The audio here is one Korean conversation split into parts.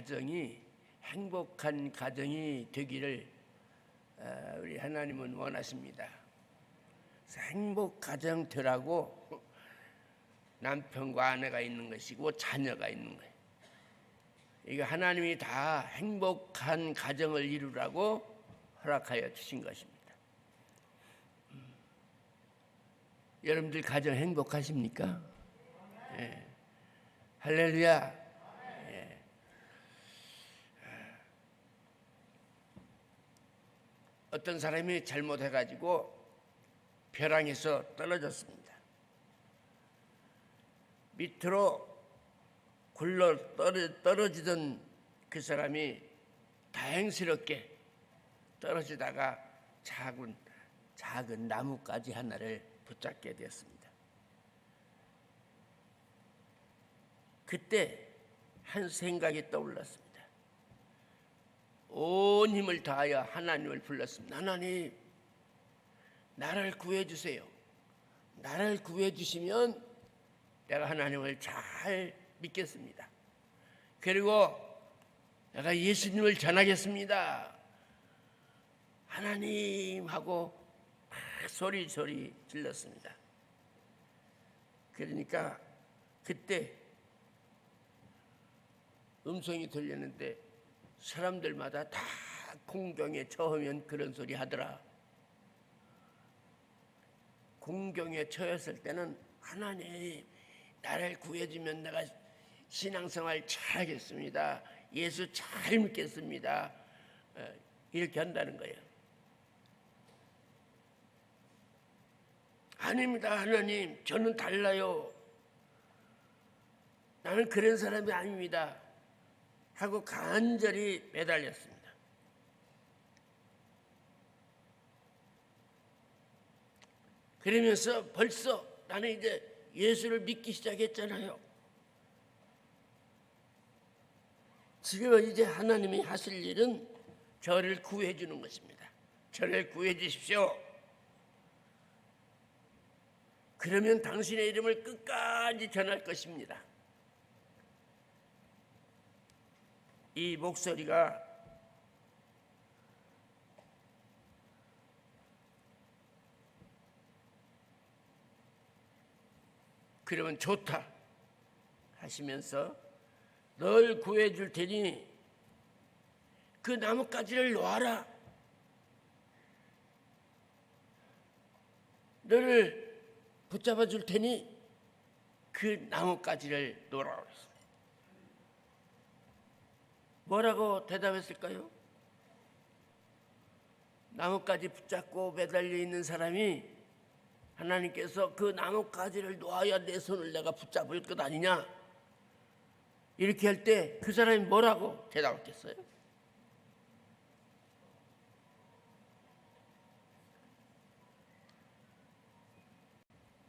가정이 행복한 가정이 되기를 우리 하나님은 원하십니다. 그래서 행복 가정 되라고 남편과 아내가 있는 것이고 자녀가 있는 거예요. 이게 하나님이 다 행복한 가정을 이루라고 허락하여 주신 것입니다. 여러분들 가정 행복하십니까? 예. 할렐루야. 예. 어떤 사람이 잘못해가지고 벼랑에서 떨어졌습니다. 밑으로 굴러 떨어지던 그 사람이 다행스럽게 떨어지다가 작은 나뭇가지 하나를 붙잡게 되었습니다. 그때 한 생각이 떠올랐습니다. 온 힘을 다하여 하나님을 불렀습니다. 하나님, 나를 구해주세요. 나를 구해주시면 내가 하나님을 잘 믿겠습니다. 그리고 내가 예수님을 전하겠습니다. 하나님 하고 소리 질렀습니다. 그러니까 그때 음성이 들렸는데 사람들마다 다 공경에 처하면 그런 소리 하더라. 공경에 처했을 때는 하나님, 나를 구해주면 내가 신앙생활 잘하겠습니다. 예수 잘 믿겠습니다. 이렇게 한다는 거예요. 아닙니다, 하나님. 저는 달라요. 나는 그런 사람이 아닙니다. 하고 간절히 매달렸습니다. 그러면서 벌써 나는 이제 예수를 믿기 시작했잖아요. 지금은 이제 하나님이 하실 일은 저를 구해 주는 것입니다. 저를 구해 주십시오. 그러면 당신의 이름을 끝까지 전할 것입니다. 이 목소리가 그러면 좋다 하시면서 널 구해 줄 테니 그 나뭇가지를 놓아라. 너를 붙잡아 줄 테니 그 나뭇가지를 놓으라 그랬어요. 뭐라고 대답했을까요? 나뭇가지 붙잡고 매달려 있는 사람이 하나님께서 그 나뭇가지를 놓아야 내 손을 내가 붙잡을 것 아니냐? 이렇게 할 때 그 사람이 뭐라고 대답했겠어요?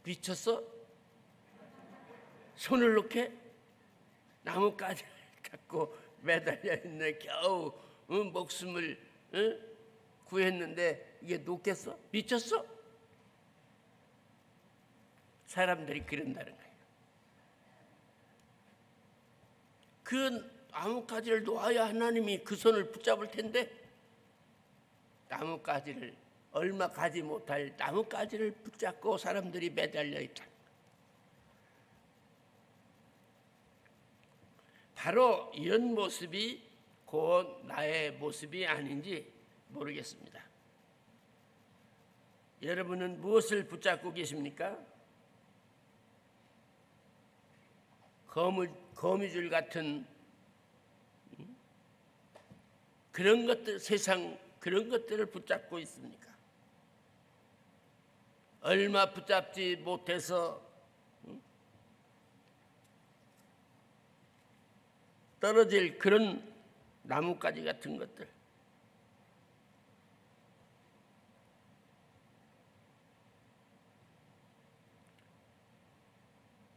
미쳤어? 손을 놓게? 나뭇가지를 잡고 매달려 있는 겨우 목숨을 구했는데 이게 놓겠어? 미쳤어? 사람들이 그런다는 거예요. 그 나뭇가지를 놓아야 하나님이 그 손을 붙잡을 텐데 나뭇가지를 얼마 가지 못할 나뭇가지를 붙잡고 사람들이 매달려 있다. 바로 이런 모습이 곧 나의 모습이 아닌지 모르겠습니다. 여러분은 무엇을 붙잡고 계십니까? 거미줄 같은 그런 것들, 세상 그런 것들을 붙잡고 있습니까? 얼마 붙잡지 못해서 떨어질 그런 나뭇가지 같은 것들.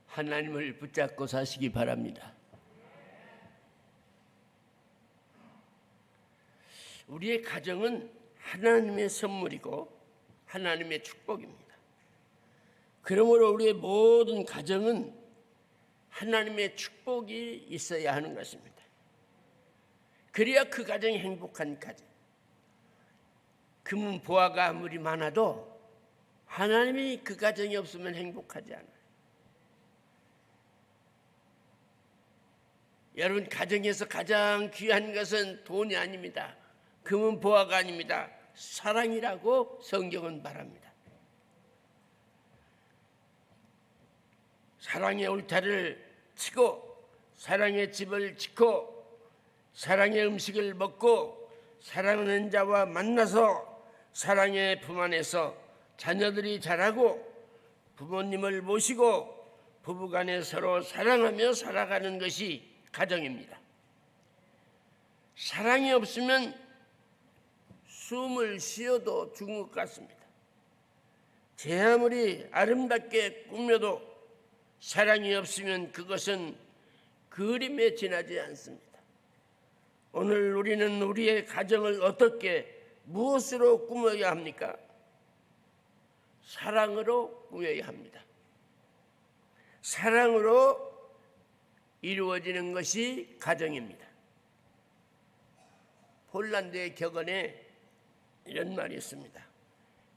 하나님을 붙잡고 사시기 바랍니다. 우리의 가정은 하나님의 선물이고 하나님의 축복입니다. 그러므로 우리의 모든 가정은 하나님의 축복이 있어야 하는 것입니다. 그래야 그 가정이 행복한 가정. 금은 보화가 아무리 많아도 하나님이 그 가정이 없으면 행복하지 않아요. 여러분, 가정에서 가장 귀한 것은 돈이 아닙니다. 금은 보화가 아닙니다. 사랑이라고 성경은 말합니다. 사랑의 울타리를 치고 사랑의 집을 짓고 사랑의 음식을 먹고 사랑하는 자와 만나서 사랑의 품 안에서 자녀들이 자라고 부모님을 모시고 부부간에 서로 사랑하며 살아가는 것이 가정입니다. 사랑이 없으면 숨을 쉬어도 죽은 것 같습니다. 제 아무리 아름답게 꾸며도 사랑이 없으면 그것은 그림에 지나지 않습니다. 오늘 우리는 우리의 가정을 어떻게 무엇으로 꾸며야 합니까? 사랑으로 꾸며야 합니다. 사랑으로 이루어지는 것이 가정입니다. 폴란드의 격언에 이런 말이 있습니다.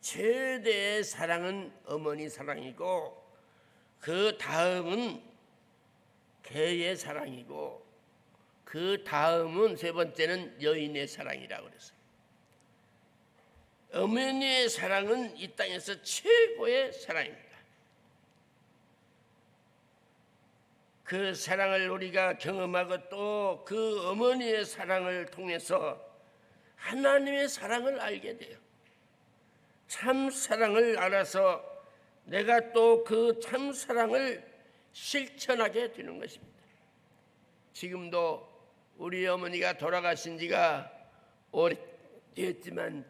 최대의 사랑은 어머니 사랑이고 그 다음은 개의 사랑이고 그 다음은 세 번째는 여인의 사랑이라고 그랬어요. 어머니의 사랑은 이 땅에서 최고의 사랑입니다. 그 사랑을 우리가 경험하고 또 그 어머니의 사랑을 통해서 하나님의 사랑을 알게 돼요. 참 사랑을 알아서 내가 또 그 참 사랑을 실천하게 되는 것입니다. 지금도 우리 어머니가 돌아가신 지가 오래됐지만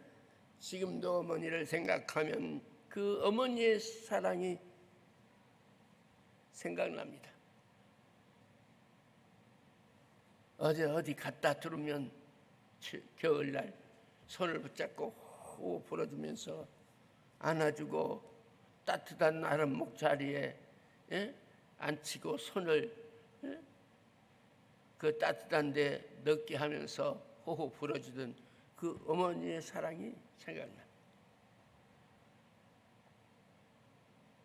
지금도 어머니를 생각하면 그 어머니의 사랑이 생각납니다. 어디 갔다 들으면 겨울날 손을 붙잡고 호흡 불어주면서 안아주고 따뜻한 아랫목 자리에 앉히고 손을 그 따뜻한 데 넣게 하면서 호흡 불어주던 그 어머니의 사랑이 생각나.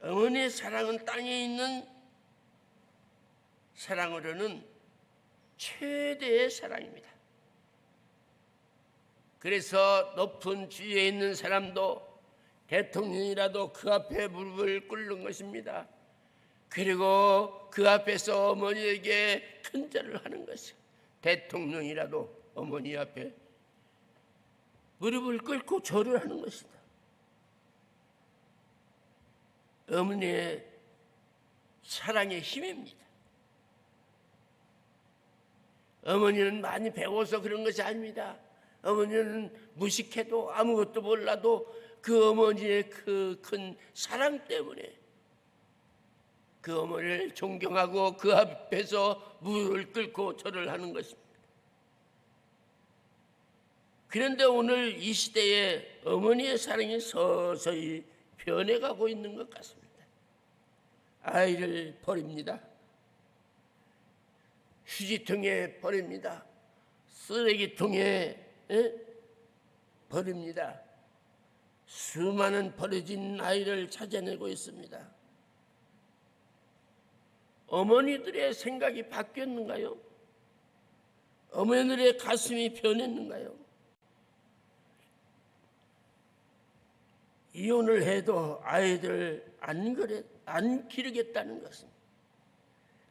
어머니의 사랑은 땅에 있는 사랑으로는 최대의 사랑입니다. 그래서 높은 지위에 있는 사람도 대통령이라도 그 앞에 무릎을 꿇는 것입니다. 그리고 그 앞에서 어머니에게 큰절을 하는 것이요. 대통령이라도 어머니 앞에 무릎을 꿇고 절을 하는 것이다. 어머니의 사랑의 힘입니다. 어머니는 많이 배워서 그런 것이 아닙니다. 어머니는 무식해도 아무것도 몰라도 그 어머니의 그 큰 사랑 때문에 그 어머니를 존경하고 그 앞에서 무릎을 꿇고 절을 하는 것입니다. 그런데 오늘 이 시대에 어머니의 사랑이 서서히 변해가고 있는 것 같습니다. 아이를 버립니다. 휴지통에 버립니다. 쓰레기통에 버립니다. 수많은 버려진 아이를 찾아내고 있습니다. 어머니들의 생각이 바뀌었는가요? 어머니들의 가슴이 변했는가요? 이혼을 해도 아이들을 안 기르겠다는 것은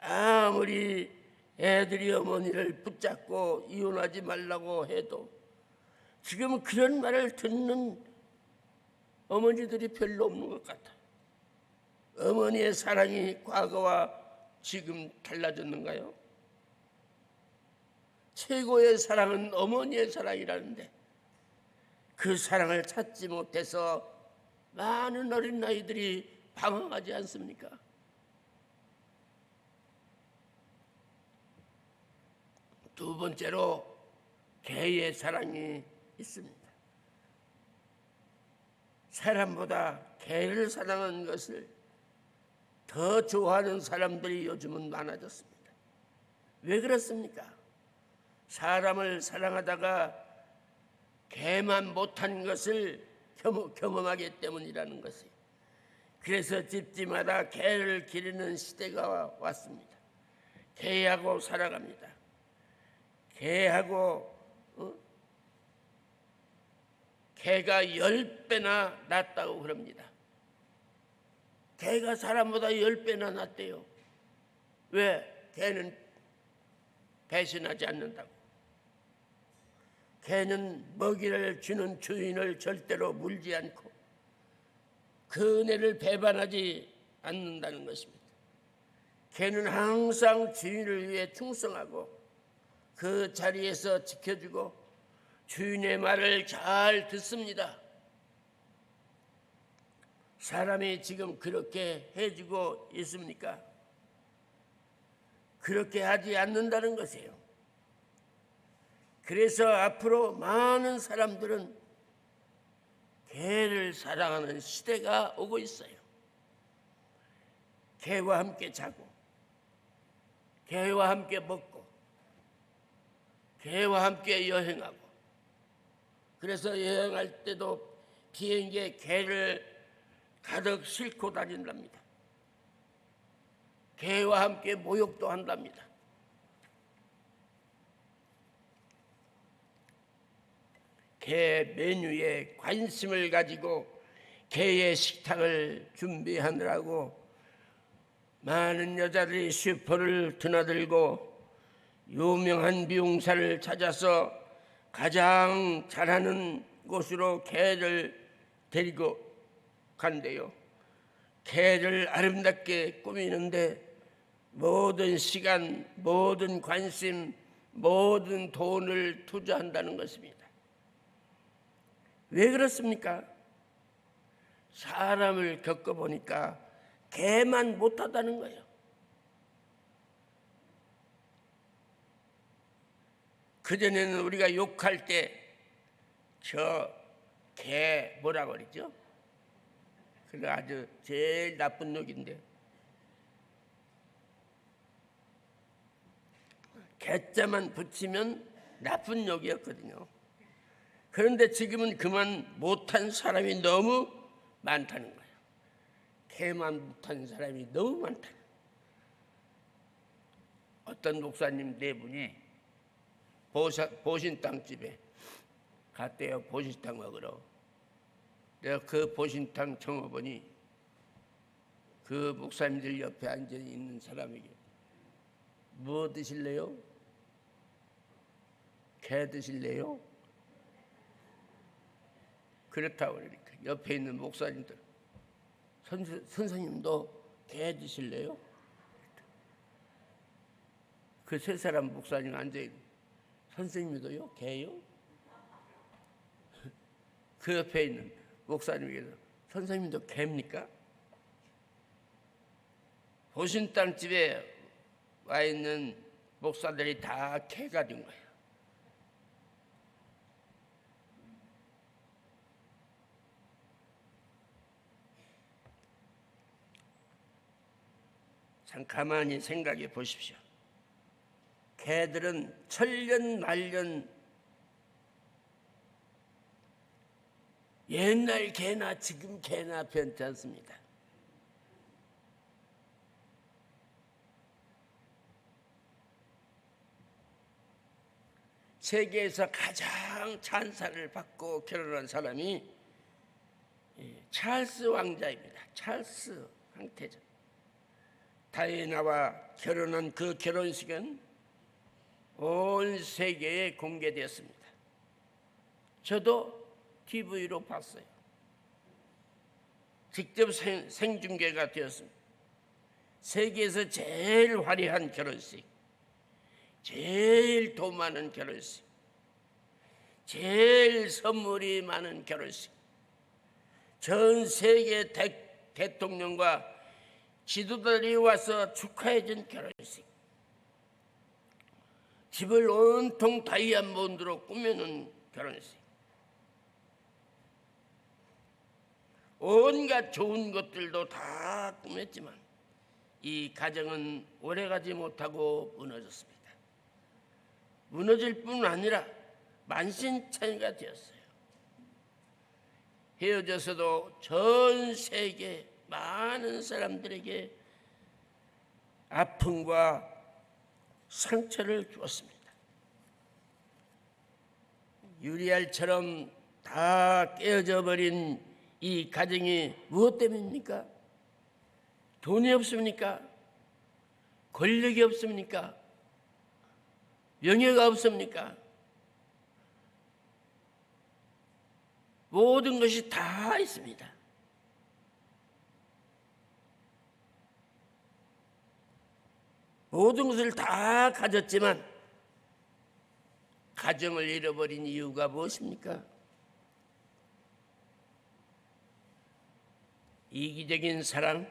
아무리 애들이 어머니를 붙잡고 이혼하지 말라고 해도 지금 그런 말을 듣는 어머니들이 별로 없는 것 같아요. 어머니의 사랑이 과거와 지금 달라졌는가요? 최고의 사랑은 어머니의 사랑이라는데 그 사랑을 찾지 못해서 많은 어린 아이들이 방황하지 않습니까? 두 번째로 개의 사랑이 있습니다. 사람보다 개를 사랑하는 것을 더 좋아하는 사람들이 요즘은 많아졌습니다. 왜 그렇습니까? 사람을 사랑하다가 개만 못한 것을 경험하기 때문이라는 것이에요. 그래서 집집마다 개를 기르는 시대가 왔습니다. 개하고 살아갑니다. 개하고 개가 10배나 낫다고 그럽니다. 개가 사람보다 10배나 낫대요. 왜? 개는 배신하지 않는다고. 개는 먹이를 주는 주인을 절대로 물지 않고 그 은혜를 배반하지 않는다는 것입니다. 개는 항상 주인을 위해 충성하고 그 자리에서 지켜주고 주인의 말을 잘 듣습니다. 사람이 지금 그렇게 해주고 있습니까? 그렇게 하지 않는다는 것이에요. 그래서 앞으로 많은 사람들은 개를 사랑하는 시대가 오고 있어요. 개와 함께 자고 개와 함께 먹고 개와 함께 여행하고, 그래서 여행할 때도 비행기에 개를 가득 싣고 다닌답니다. 개와 함께 모욕도 한답니다. 개 메뉴에 관심을 가지고 개의 식탁을 준비하느라고 많은 여자들이 슈퍼를 드나들고 유명한 미용사를 찾아서 가장 잘하는 곳으로 개를 데리고 간대요. 개를 아름답게 꾸미는데 모든 시간, 모든 관심, 모든 돈을 투자한다는 것입니다. 왜 그렇습니까? 사람을 겪어보니까 개만 못하다는 거예요. 그전에는 우리가 욕할 때 저 개 뭐라고 그러죠? 그게 아주 제일 나쁜 욕인데, 개자만 붙이면 나쁜 욕이었거든요. 그런데 지금은 그만 못한 사람이 너무 많다는 거예요. 개만 못한 사람이 너무 많다. 어떤 목사님 네 분이 보신탕집에 갔대요. 보신탕 먹으러. 내가 그 보신탕 청어보니 그 목사님들 옆에 앉아 있는 사람에게 뭐 드실래요? 개 드실래요? 그렇다고 그러니까 옆에 있는 목사님들, 선생님도 개 드실래요? 그 세 사람 목사님 앉아있고, 선생님도요? 개요? 그 옆에 있는 목사님에게서 선생님도 개입니까? 보신탕집에 와 있는 목사들이 다 개가 된 거예요. 참 가만히 생각해 보십시오. 개들은 천년 만년 옛날 개나 지금 개나 변치 않습니다. 세계에서 가장 찬사를 받고 결혼한 사람이 찰스 왕자입니다. 찰스 황태자. 다이애나와 결혼한 그 결혼식은 온 세계에 공개되었습니다. 저도 TV로 봤어요. 직접 생중계가 되었습니다. 세계에서 제일 화려한 결혼식, 제일 돈 많은 결혼식, 제일 선물이 많은 결혼식, 전 세계 대통령과 지도자들이 와서 축하해 준 결혼식, 집을 온통 다이아몬드로 꾸며놓은 결혼식, 온갖 좋은 것들도 다 꾸몄지만 이 가정은 오래가지 못하고 무너졌습니다. 무너질 뿐 아니라 만신창이가 되었어요. 헤어져서도 전 세계 많은 사람들에게 아픔과 상처를 주었습니다. 유리알처럼 다 깨어져 버린 이 가정이 무엇 때문입니까? 돈이 없습니까? 권력이 없습니까? 명예가 없습니까? 모든 것이 다 있습니다. 모든 것을 다 가졌지만 가정을 잃어버린 이유가 무엇입니까? 이기적인 사랑,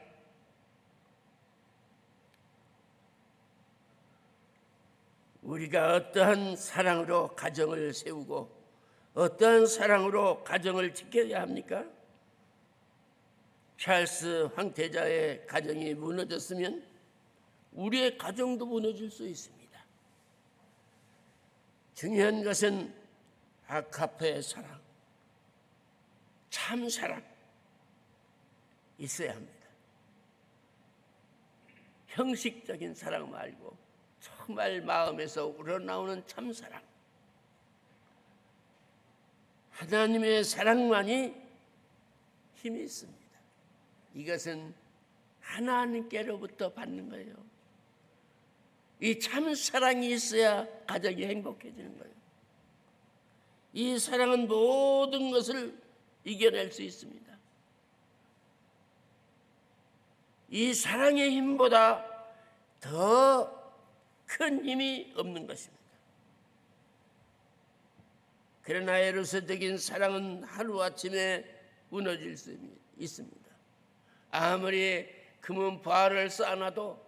우리가 어떠한 사랑으로 가정을 세우고 어떠한 사랑으로 가정을 지켜야 합니까? 찰스 황태자의 가정이 무너졌으면 우리의 가정도 무너질 수 있습니다. 중요한 것은 아카페의 사랑, 참 사랑 있어야 합니다. 형식적인 사랑 말고 정말 마음에서 우러나오는 참 사랑, 하나님의 사랑만이 힘이 있습니다. 이것은 하나님께로부터 받는 거예요. 이 참 사랑이 있어야 가정이 행복해지는 거예요. 이 사랑은 모든 것을 이겨낼 수 있습니다. 이 사랑의 힘보다 더 큰 힘이 없는 것입니다. 그러나 에로스적인 사랑은 하루아침에 무너질 수 있습니다. 아무리 금은 보화를 쌓아놔도,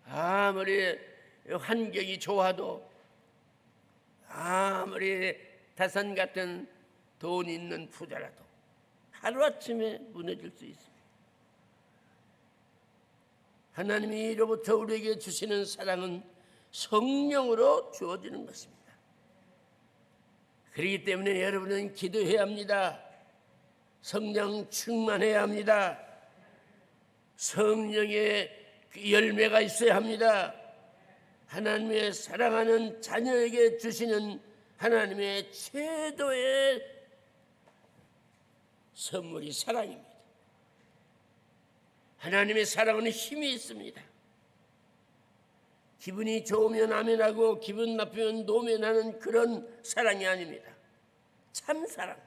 아무리 환경이 좋아도, 아무리 다산 같은 돈 있는 부자라도 하루아침에 무너질 수 있습니다. 하나님이 이로부터 우리에게 주시는 사랑은 성령으로 주어지는 것입니다. 그렇기 때문에 여러분은 기도해야 합니다. 성령 충만해야 합니다. 성령의 열매가 있어야 합니다. 하나님의 사랑하는 자녀에게 주시는 하나님의 최고의 선물이 사랑입니다. 하나님의 사랑은 힘이 있습니다. 기분이 좋으면 아멘하고 기분 나쁘면 노멘하는 그런 사랑이 아닙니다. 참 사랑,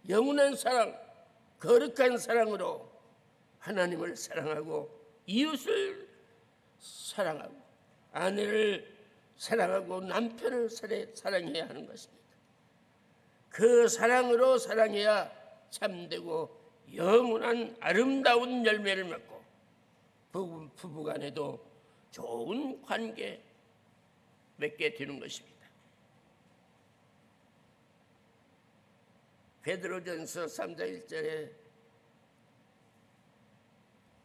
영원한 사랑, 거룩한 사랑으로 하나님을 사랑하고 이웃을 사랑하고 아내를 사랑하고 남편을 사랑해야 하는 것입니다. 그 사랑으로 사랑해야 참되고 영원한 아름다운 열매를 맺고 부부간에도 좋은 관계 맺게 되는 것입니다. 베드로전서 3장 1절에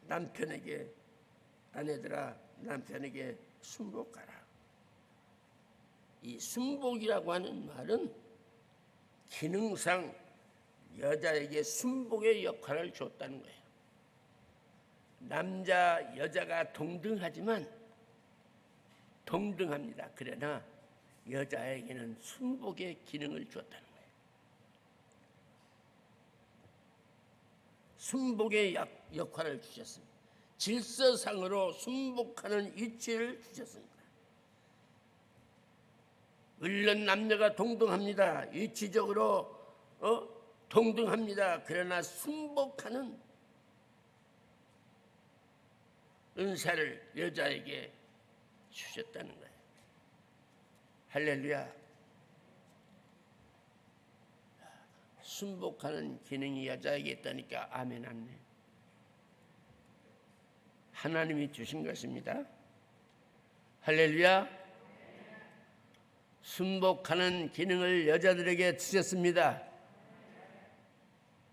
남편에게, 아내들아 남편에게 순복하라. 이 순복이라고 하는 말은 기능상 여자에게 순복의 역할을 줬다는 거예요. 남자 여자가 동등하지만 동등합니다. 그러나 여자에게는 순복의 기능을 줬다는 거예요. 순복의 역할을 주셨습니다. 질서상으로 순복하는 위치를 주셨습니다. 물론 남녀가 동등합니다. 위치적으로 동등합니다. 그러나 순복하는 은사를 여자에게 주셨다는 거예요. 할렐루야. 순복하는 기능이 여자에게 있다니까 아멘 안네. 하나님이 주신 것입니다. 할렐루야. 순복하는 기능을 여자들에게 주셨습니다.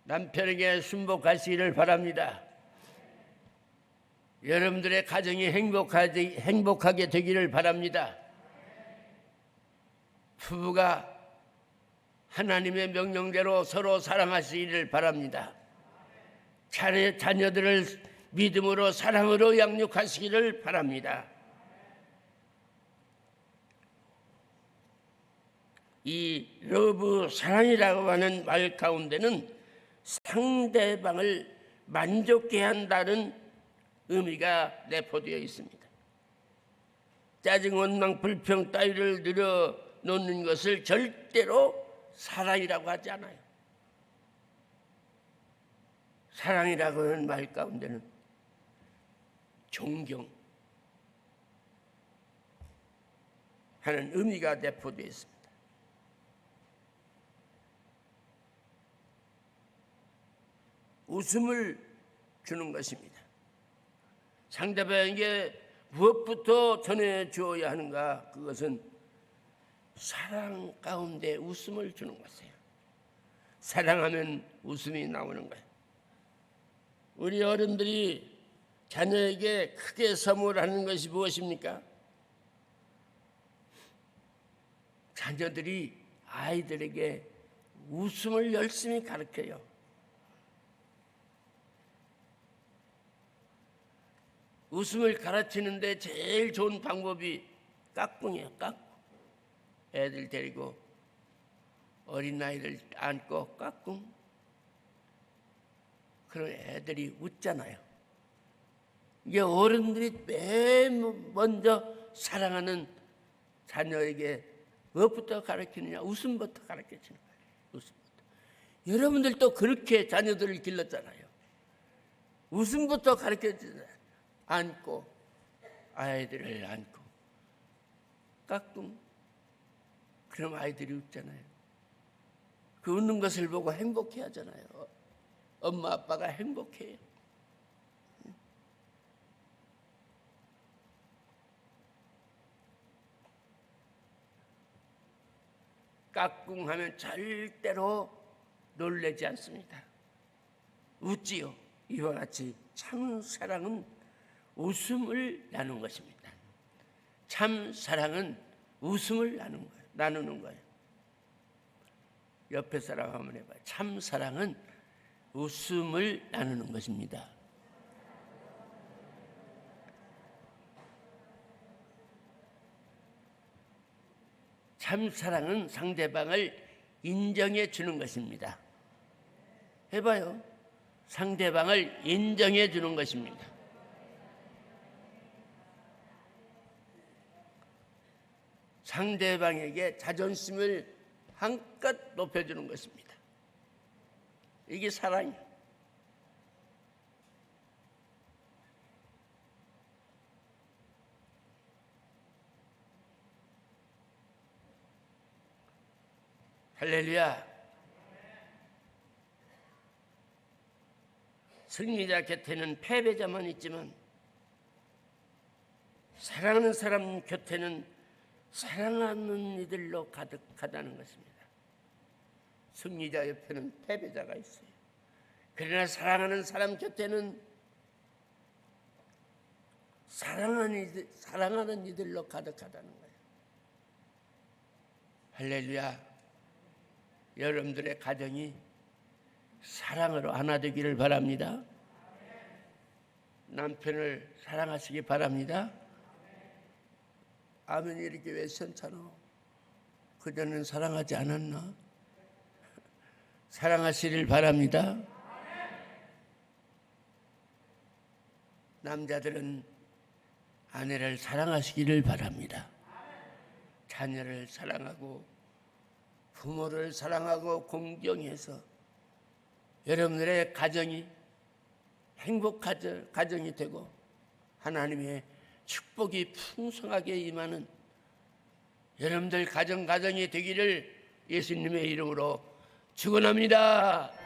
남편에게 순복하시기를 바랍니다. 여러분들의 가정이 행복하게 되기를 바랍니다. 부부가 하나님의 명령대로 서로 사랑하시기를 바랍니다. 자녀들을 믿음으로 사랑으로 양육하시기를 바랍니다. 이 러브, 사랑이라고 하는 말 가운데는 상대방을 만족해 한다는 의미가 내포되어 있습니다. 짜증, 원망, 불평 따위를 늘어놓는 것을 절대로 사랑이라고 하지 않아요. 사랑이라고 하는 말 가운데는 존경하는 의미가 내포되어 있습니다. 웃음을 주는 것입니다. 상대방에게 무엇부터 전해주어야 하는가? 그것은 사랑 가운데 웃음을 주는 것이에요. 사랑하면 웃음이 나오는 거예요. 우리 어른들이 자녀에게 크게 선물하는 것이 무엇입니까? 자녀들이 아이들에게 웃음을 열심히 가르쳐요. 웃음을 가르치는데 제일 좋은 방법이 깍꿍이에요. 깍꿍. 애들 데리고 어린아이를 안고 깍꿍. 그럼 애들이 웃잖아요. 이게 어른들이 맨 먼저 사랑하는 자녀에게 무엇부터 가르치느냐? 웃음부터 가르치는 거예요. 웃음부터. 여러분들도 그렇게 자녀들을 길렀잖아요. 웃음부터 가르쳐주잖아요. 안고, 아이들을 안고 깍꿍. 그럼 아이들이 웃잖아요. 그 웃는 것을 보고 행복해 하잖아요. 엄마 아빠가 행복해요. 깍꿍하면 절대로 놀라지 않습니다. 웃지요. 이와 같이 참 사랑은 웃음을 나누는 것입니다. 참 사랑은 웃음을 나누는 거예요. 옆에 사람 한번 해봐요. 참 사랑은 웃음을 나누는 것입니다. 참 사랑은 상대방을 인정해 주는 것입니다. 해봐요. 상대방을 인정해 주는 것입니다. 상대방에게 자존심을 한껏 높여주는 것입니다. 이게 사랑이에요. 할렐루야. 승리자 곁에는 패배자만 있지만 사랑하는 사람 곁에는 사랑하는 이들로 가득하다는 것입니다. 승리자 옆에는 패배자가 있어요. 그러나 사랑하는 사람 곁에는 사랑하는 이들로 가득하다는 거예요. 할렐루야. 여러분들의 가정이 사랑으로 하나 되기를 바랍니다. 남편을 사랑하시기 바랍니다. 아멘이 이렇게 왜 시원찮아? 그전에는 사랑하지 않았나? 사랑하시길 바랍니다. 남자들은 아내를 사랑하시기를 바랍니다. 자녀를 사랑하고 부모를 사랑하고 공경해서 여러분들의 가정이 행복한 가정이 되고 하나님의 축복이 풍성하게 임하는 여러분들 가정이 되기를 예수님의 이름으로 축원합니다.